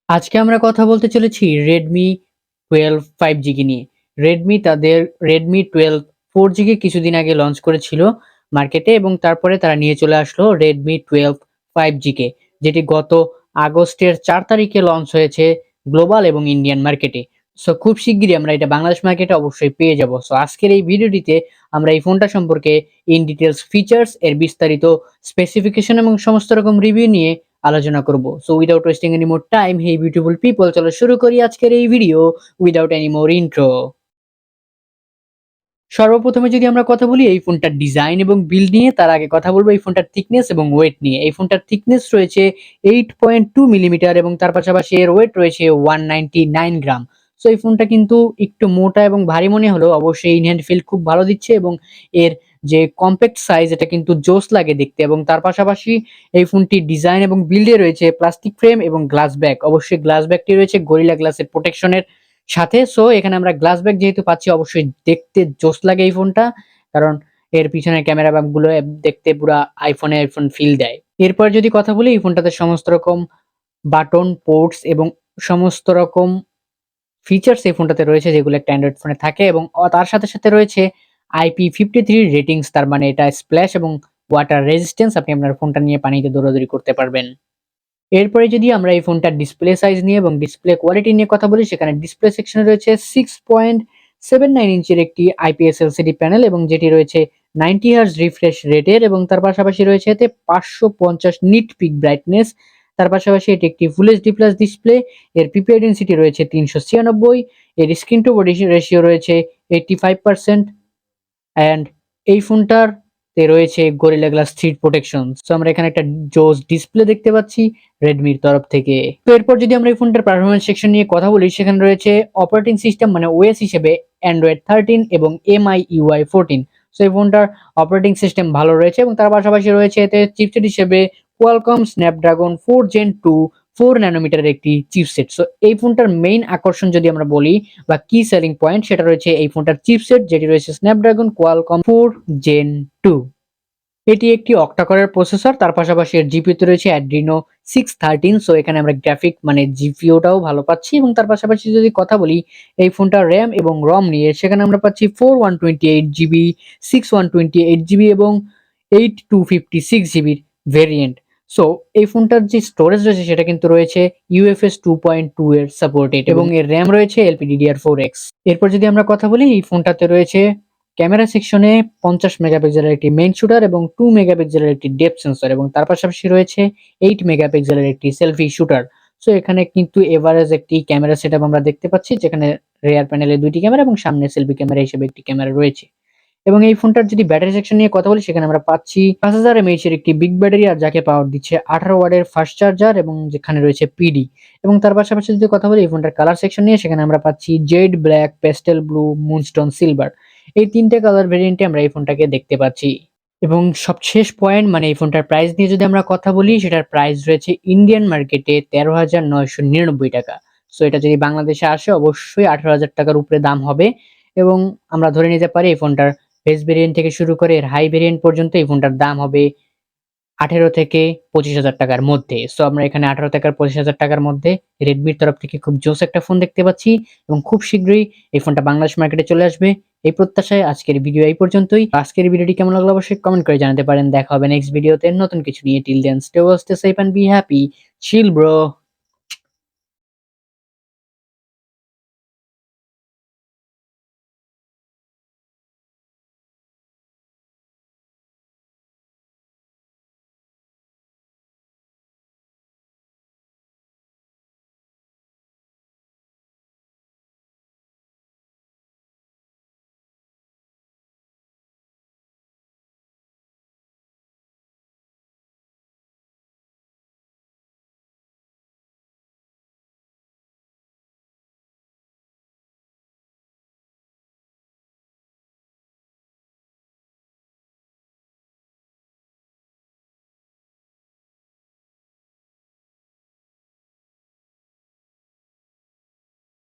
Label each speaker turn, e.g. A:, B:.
A: আজকে আমরা কথা বলতে চলেছি Redmi 12 5G কে নিয়ে। Redmi তাদের Redmi 12 4G কে কিছুদিন আগে লঞ্চ করেছিল মার্কেটে এবং তারপরে তারা নিয়ে চলে আসলো Redmi 12 5G কে, যেটি গত আগস্টের 4 তারিখে লঞ্চ হয়েছে গ্লোবাল এবং ইন্ডিয়ান মার্কেটে। সো খুব শিগগিরই আমরা এটা বাংলাদেশ মার্কেটে অবশ্যই পেয়ে যাব। সো আজকের এই ভিডিওটিতে আমরা এই ফোনটা সম্পর্কে ইন ডিটেইলস ফিচার্স, এর বিস্তারিত স্পেসিফিকেশন এবং সমস্ত রকম রিভিউ নিয়ে আলোচনা করব। So without wasting any more time, hey beautiful people, চলো শুরু করি আজকের এই video without any more intro. সর্বপ্রথমে যদি আমরা কথা বলি এই ফোনটার ডিজাইন এবং বিল্ড নিয়ে, তার আগে কথা বলবো এই ফোনটার থিকনেস এবং ওয়েট নিয়ে। এই ফোনটার থিকনেস রয়েছে 8.2 মিলিমিটার এবং তার পাশাপাশি এর ওয়েট রয়েছে 199 গ্রাম। সো এই ফোনটা কিন্তু একটু মোটা এবং ভারী মনে হলেও অবশ্যই ইন হ্যান্ড ফিল খুব ভালো দিচ্ছে এবং এর যে কম্প্যাক্ট সাইজ এটা কিন্তু জোস লাগে দেখতে। এবং তার পাশাপাশি এই ফোনটির ডিজাইন এবং বিল্ডে রয়েছে প্লাস্টিক ফ্রেম এবং গ্লাস ব্যাক। অবশ্যই গ্লাস ব্যাকটি রয়েছে গরিলা গ্লাসের প্রোটেকশনের সাথে। সো এখানে আমরা গ্লাস ব্যাক যেহেতু পাচ্ছি, অবশ্যই দেখতে জোস লাগে এই ফোনটা, কারণ এর পিছনের ক্যামেরা গুলো দেখতে পুরা আইফোন ফিল দেয়। এরপর যদি কথা বলি এই ফোনটাতে সমস্ত রকম বাটন পোর্টস এবং সমস্ত রকম ফিচার্স এই ফোনটাতে রয়েছে যেগুলো একটা অ্যান্ড্রয়েড ফোনে থাকে, এবং তার সাথে সাথে রয়েছে IP53 রেটিংস, তার মানে এটা স্প্ল্যাশ এবং ওয়াটার রেজিস্ট্যান্স, আপনি আপনার ফোনটা নিয়ে পানিতে দৌড়াদৌড়ি করতে পারবেন। এরপরে যদি আমরা এই ফোনটার ডিসপ্লে সাইজ নিয়ে এবং ডিসপ্লে কোয়ালিটি নিয়ে কথা বলি, সেখানে ডিসপ্লে সেকশনে রয়েছে 6.79 ইঞ্চির একটি IPS LCD প্যানেল এবং যেটি রয়েছে 90 হার্জ রিফ্রেশ রেটের, এবং তার পাশাপাশি রয়েছে এতে 550 নিট পিক ব্রাইটনেস। তার পাশাপাশি এটি একটি ফুল এইচডি প্লাস ডিসপ্লে। এর পিপিআই ডেনসিটি রয়েছে 396, এর স্ক্রিন টু বডি রেশিও রয়েছে 85%, অ্যান্ড এই ফোনটার রয়েছে গরিলা গ্লাস 3 প্রোটেকশন। সো আমরা এখানে একটা জোস ডিসপ্লে দেখতে পাচ্ছি রেডমির তরফ থেকে। তো এরপর যদি আমরা এই ফোনটার পারফরমেন্স সেকশন নিয়ে কথা বলি, সেখানে রয়েছে অপারেটিং সিস্টেম মানে ওএস হিসেবে অ্যান্ড্রয়েড 13 এবং MIUI 14। সো এই ফোনটার অপারেটিং সিস্টেম ভালো রয়েছে এবং তার পাশাপাশি রয়েছে এতে চিপসেট হিসেবে কোয়ালকম স্ন্যাপড্রাগন 4 জেন 2 4 ন্যানোমিটারের একটি চিপসেট। সো এই ফোনটার মেইন আকর্ষণ যদি আমরা বলি বা কি সেলিং পয়েন্ট, সেটা রয়েছে এই ফোনটার চিপসেট, যেটি রয়েছে স্ন্যাপড্রাগন কোয়ালকম 4 জেন 2। এটি একটি অক্টাকোরের প্রসেসর, তার পাশাপাশি এর জিপিইউতে রয়েছে অ্যাড্রিনো 613। সো এখানে আমরা গ্রাফিক মানে জিপিইউটাও ভালো পাচ্ছি, এবং তার পাশাপাশি যদি কথা বলি এই ফোনটার র্যাম এবং রম নিয়ে, সেখানে আমরা পাচ্ছি 4128 জিবি, 6128 জিবি এবং 8256 জিবির ভেরিয়েন্ট। সো এই ফোনটার যে স্টোরেজ রয়েছে সেটা কিন্তু রয়েছে UFS 2.2 এর সাপোর্টেড, এবং এর র্যাম রয়েছে LPDDR4X। এরপর যদি আমরা কথা বলি এই ফোনটাতে রয়েছে ক্যামেরা সেকশনে 50 মেগাপিক্সেলের একটি মেইন শুটার এবং 2 মেগাপিক্সেলের একটি ডেপথ সেন্সর, এবং তার পাশাপাশি রয়েছে 8 মেগাপিক্সেলের একটি সেলফি শুটার। সো এখানে কিন্তু এভারেজ একটি ক্যামেরা সেটআপ আমরা দেখতে পাচ্ছি, যেখানে রেয়ার প্যানেলে দুইটি ক্যামেরা এবং সামনে সেলফি ক্যামেরা হিসেবে একটি ক্যামেরা রয়েছে। এবং এই ফোনটার যদি ব্যাটারি সেকশন নিয়ে কথা বলি, সেখানে আমরা পাচ্ছি 5000 mAh এর একটি বিগ ব্যাটারি, আর যাকে পাওয়ার দিচ্ছে 18 ওয়াটের ফাস্ট চার্জার, এবং যেখানে রয়েছে পিডি। এবং তার পাশাপাশি যদি কথা বলি এই ফোনটার কালার সেকশন নিয়ে, সেখানে আমরা পাচ্ছি jet black, pastel blue, moonstone silver. এই তিনটে কালার ভেরিয়েন্টে আমরা এই ফোনটাকে দেখতে পাচ্ছি। এবং সবশেষ পয়েন্ট মানে এই ফোনটার প্রাইস নিয়ে যদি আমরা কথা বলি, সেটার প্রাইস রয়েছে ইন্ডিয়ান মার্কেটে 13,999 টাকা। সো এটা যদি বাংলাদেশে আসে অবশ্যই 18,000 টাকার উপরে দাম হবে। এবং আমরা ধরে নিতে পারি এই ফোনটার বেস ভেরিয়েন্ট থেকে শুরু করে এর হাই ভেরিয়েন্ট পর্যন্ত এই ফোনটার দাম হবে 18 থেকে 25,000 টাকার মধ্যে। সো আমরা এখানে 18 থেকে 25,000 টাকার মধ্যে রেডমির তরফ থেকে খুব জোস একটা ফোন দেখতে পাচ্ছি, এবং খুব শীঘ্রই এই ফোনটা বাংলাদেশ মার্কেটে চলে আসবে এই প্রত্যাশায় আজকের ভিডিও এই পর্যন্তই। আজকের ভিডিওটি কেমন লাগলো অবশ্যই কমেন্ট করে জানাতে পারেন। দেখা হবে নেক্সট ভিডিওতে নতুন কিছু নিয়ে। Till then stay safe and be happy. Chill bro.